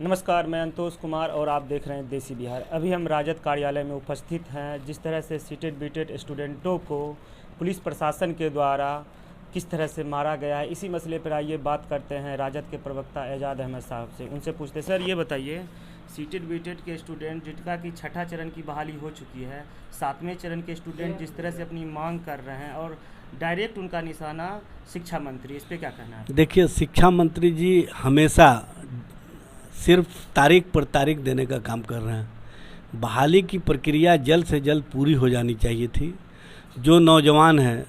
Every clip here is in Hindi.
नमस्कार, मैं अंतोष कुमार और आप देख रहे हैं देसी बिहार। अभी हम राजद कार्यालय में उपस्थित हैं। जिस तरह से सीटेड बीटेड स्टूडेंटों को पुलिस प्रशासन के द्वारा किस तरह से मारा गया है, इसी मसले पर आइए बात करते हैं राजद के प्रवक्ता एजाज अहमद साहब से। उनसे पूछते, सर ये बताइए, सीटेड बीटेड के स्टूडेंट जिनका की छठा चरण की बहाली हो चुकी है, सातवें चरण के स्टूडेंट जिस तरह से अपनी मांग कर रहे हैं और डायरेक्ट उनका निशाना शिक्षा मंत्री, इस पर क्या कहना है? देखिए, शिक्षा मंत्री जी हमेशा सिर्फ तारीख पर तारीख देने का काम कर रहे हैं। बहाली की प्रक्रिया जल्द से जल्द पूरी हो जानी चाहिए थी। जो नौजवान हैं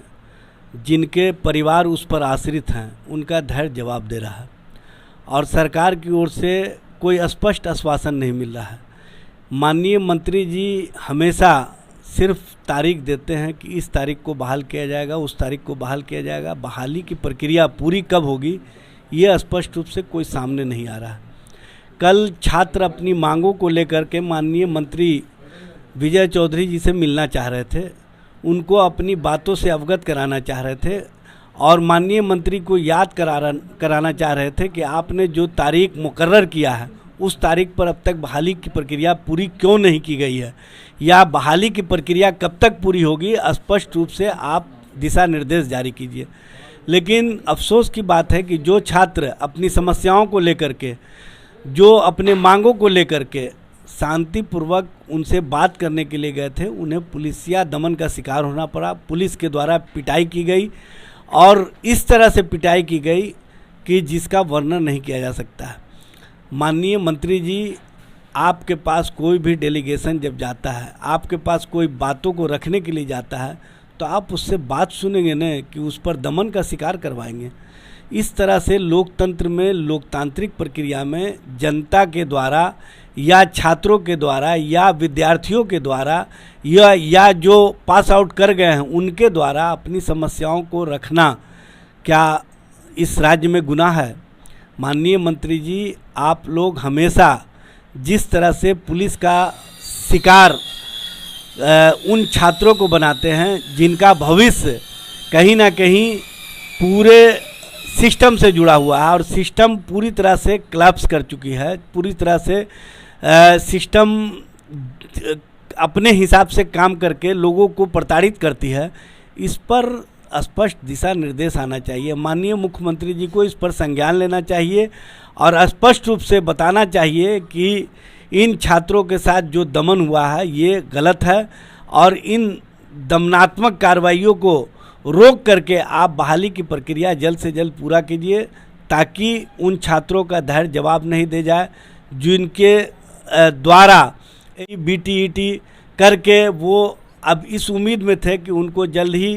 जिनके परिवार उस पर आश्रित हैं, उनका धैर्य जवाब दे रहा है और सरकार की ओर से कोई स्पष्ट आश्वासन नहीं मिल रहा है। माननीय मंत्री जी हमेशा सिर्फ तारीख देते हैं कि इस तारीख को बहाल किया जाएगा, उस तारीख को बहाल किया जाएगा। बहाली की प्रक्रिया पूरी कब होगी, ये स्पष्ट रूप से कोई सामने नहीं आ रहा है। कल छात्र अपनी मांगों को लेकर के माननीय मंत्री विजय चौधरी जी से मिलना चाह रहे थे, उनको अपनी बातों से अवगत कराना चाह रहे थे और माननीय मंत्री को याद कराना चाह रहे थे कि आपने जो तारीख मुकर्रर किया है, उस तारीख पर अब तक बहाली की प्रक्रिया पूरी क्यों नहीं की गई है, या बहाली की प्रक्रिया कब तक पूरी होगी, स्पष्ट रूप से आप दिशा निर्देश जारी कीजिए। लेकिन अफसोस की बात है कि जो छात्र अपनी समस्याओं को लेकर के, जो अपने मांगों को लेकर के शांतिपूर्वक उनसे बात करने के लिए गए थे, उन्हें पुलिसिया दमन का शिकार होना पड़ा। पुलिस के द्वारा पिटाई की गई और इस तरह से पिटाई की गई कि जिसका वर्णन नहीं किया जा सकता है। माननीय मंत्री जी, आपके पास कोई भी डेलीगेशन जब जाता है, आपके पास कोई बातों को रखने के लिए जाता है, तो आप उससे बात सुनेंगे न कि उस पर दमन का शिकार करवाएंगे। इस तरह से लोकतंत्र में, लोकतांत्रिक प्रक्रिया में जनता के द्वारा या छात्रों के द्वारा या विद्यार्थियों के द्वारा या जो पास आउट कर गए हैं उनके द्वारा अपनी समस्याओं को रखना क्या इस राज्य में गुनाह है? माननीय मंत्री जी, आप लोग हमेशा जिस तरह से पुलिस का शिकार उन छात्रों को बनाते हैं जिनका भविष्य कहीं ना कहीं पूरे सिस्टम से जुड़ा हुआ है और सिस्टम पूरी तरह से कोलैप्स कर चुकी है, पूरी तरह से सिस्टम अपने हिसाब से काम करके लोगों को प्रताड़ित करती है। इस पर स्पष्ट दिशा निर्देश आना चाहिए। माननीय मुख्यमंत्री जी को इस पर संज्ञान लेना चाहिए और स्पष्ट रूप से बताना चाहिए कि इन छात्रों के साथ जो दमन हुआ है ये गलत है और इन दमनात्मक कार्रवाइयों को रोक करके आप बहाली की प्रक्रिया जल्द से जल्द पूरा कीजिए, ताकि उन छात्रों का धैर्य जवाब नहीं दे जाए जिनके द्वारा बीटीईटी करके वो अब इस उम्मीद में थे कि उनको जल्द ही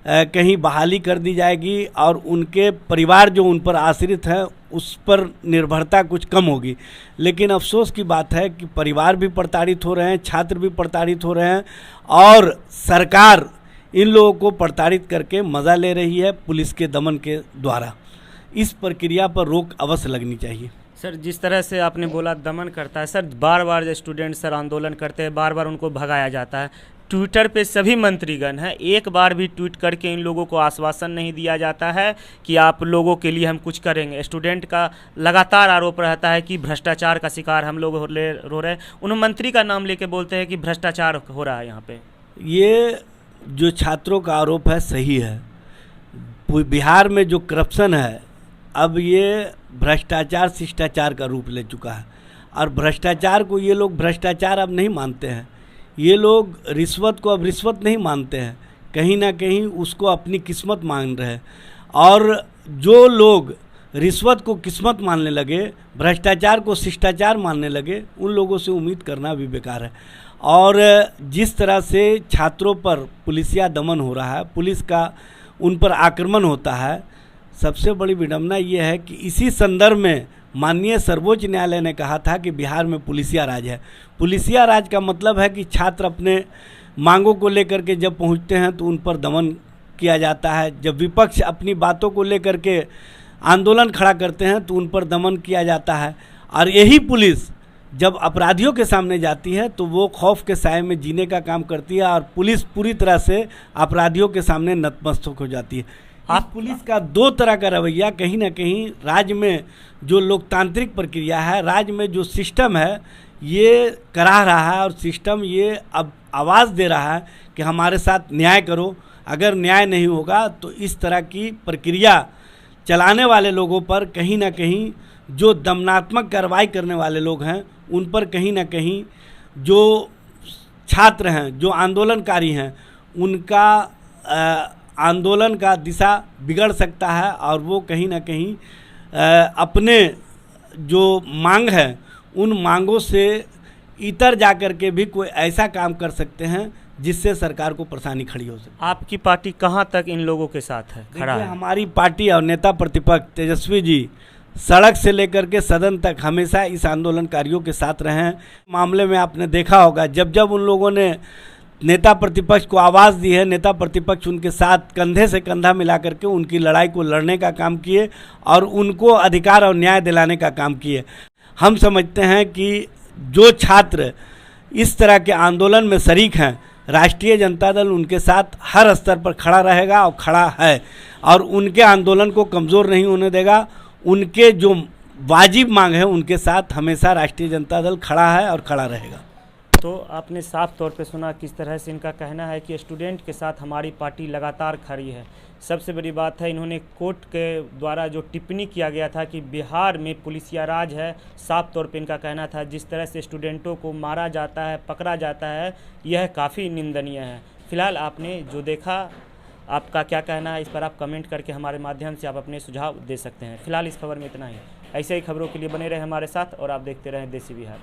कहीं बहाली कर दी जाएगी और उनके परिवार जो उन पर आश्रित हैं उस पर निर्भरता कुछ कम होगी। लेकिन अफसोस की बात है कि परिवार भी प्रताड़ित हो रहे हैं, छात्र भी प्रताड़ित हो रहे हैं और सरकार इन लोगों को प्रताड़ित करके मज़ा ले रही है पुलिस के दमन के द्वारा। इस प्रक्रिया पर रोक अवश्य लगनी चाहिए। सर, जिस तरह से आपने बोला दमन करता है, सर बार बार जो स्टूडेंट सर आंदोलन करते हैं, बार बार उनको भगाया जाता है। ट्विटर पे सभी मंत्रीगण हैं, एक बार भी ट्वीट करके इन लोगों को आश्वासन नहीं दिया जाता है कि आप लोगों के लिए हम कुछ करेंगे। स्टूडेंट का लगातार आरोप रहता है कि भ्रष्टाचार का शिकार हम लोग रो रहे हैं। उन्होंने मंत्री का नाम लेके बोलते हैं कि भ्रष्टाचार हो रहा है यहाँ पे। ये जो छात्रों का आरोप है सही है। बिहार में जो करप्शन है, अब ये भ्रष्टाचार शिष्टाचार का रूप ले चुका है और भ्रष्टाचार को ये लोग भ्रष्टाचार अब नहीं मानते हैं। ये लोग रिश्वत को अब रिश्वत नहीं मानते हैं, कहीं ना कहीं उसको अपनी किस्मत मान रहे हैं। और जो लोग रिश्वत को किस्मत मानने लगे, भ्रष्टाचार को शिष्टाचार मानने लगे, उन लोगों से उम्मीद करना भी बेकार है। और जिस तरह से छात्रों पर पुलिसिया दमन हो रहा है, पुलिस का उन पर आक्रमण होता है, सबसे बड़ी विडंबना ये है कि इसी संदर्भ में माननीय सर्वोच्च न्यायालय ने कहा था कि बिहार में पुलिसिया राज है। पुलिसिया राज का मतलब है कि छात्र अपने मांगों को लेकर के जब पहुंचते हैं तो उन पर दमन किया जाता है, जब विपक्ष अपनी बातों को लेकर के आंदोलन खड़ा करते हैं तो उन पर दमन किया जाता है। और यही पुलिस जब अपराधियों के सामने जाती है तो वो खौफ के साए में जीने का काम करती है और पुलिस पूरी तरह से अपराधियों के सामने नतमस्तक हो जाती है। आप पुलिस का दो तरह का रवैया कहीं ना कहीं राज्य में जो लोकतांत्रिक प्रक्रिया है, राज्य में जो सिस्टम है, ये करा रहा है और सिस्टम ये अब आवाज़ दे रहा है कि हमारे साथ न्याय करो। अगर न्याय नहीं होगा तो इस तरह की प्रक्रिया चलाने वाले लोगों पर कहीं ना कहीं, जो दमनात्मक कार्रवाई करने वाले लोग हैं उन पर कहीं ना कहीं, जो छात्र हैं, जो आंदोलनकारी हैं, उनका आंदोलन का दिशा बिगड़ सकता है और वो कहीं ना कहीं अपने जो मांग है उन मांगों से इतर जा कर के भी कोई ऐसा काम कर सकते हैं जिससे सरकार को परेशानी खड़ी हो सके। आपकी पार्टी कहाँ तक इन लोगों के साथ है, खड़ा है? हमारी पार्टी और नेता प्रतिपक्ष तेजस्वी जी सड़क से लेकर के सदन तक हमेशा इस आंदोलनकारियों के साथ रहे हैं। मामले में आपने देखा होगा, जब जब उन लोगों ने नेता प्रतिपक्ष को आवाज़ दी है, नेता प्रतिपक्ष उनके साथ कंधे से कंधा मिला करके उनकी लड़ाई को लड़ने का काम किए और उनको अधिकार और न्याय दिलाने का काम किए। हम समझते हैं कि जो छात्र इस तरह के आंदोलन में शरीक हैं, राष्ट्रीय जनता दल उनके साथ हर स्तर पर खड़ा रहेगा और खड़ा है और उनके आंदोलन को कमज़ोर नहीं होने देगा। उनके जो वाजिब मांग है उनके साथ हमेशा राष्ट्रीय जनता दल खड़ा है और खड़ा रहेगा। तो आपने साफ तौर पे सुना किस तरह से इनका कहना है कि स्टूडेंट के साथ हमारी पार्टी लगातार खड़ी है। सबसे बड़ी बात है, इन्होंने कोर्ट के द्वारा जो टिप्पणी किया गया था कि बिहार में पुलिसिया राज है, साफ तौर पे इनका कहना था जिस तरह से स्टूडेंटों को मारा जाता है, पकड़ा जाता है, यह काफ़ी निंदनीय है। फिलहाल आपने जो देखा, आपका क्या कहना है इस पर आप कमेंट करके हमारे माध्यम से आप अपने सुझाव दे सकते हैं। फिलहाल इस खबर में इतना ही। ऐसे ही खबरों के लिए बने रहे हमारे साथ और आप देखते रहें देसी बिहार।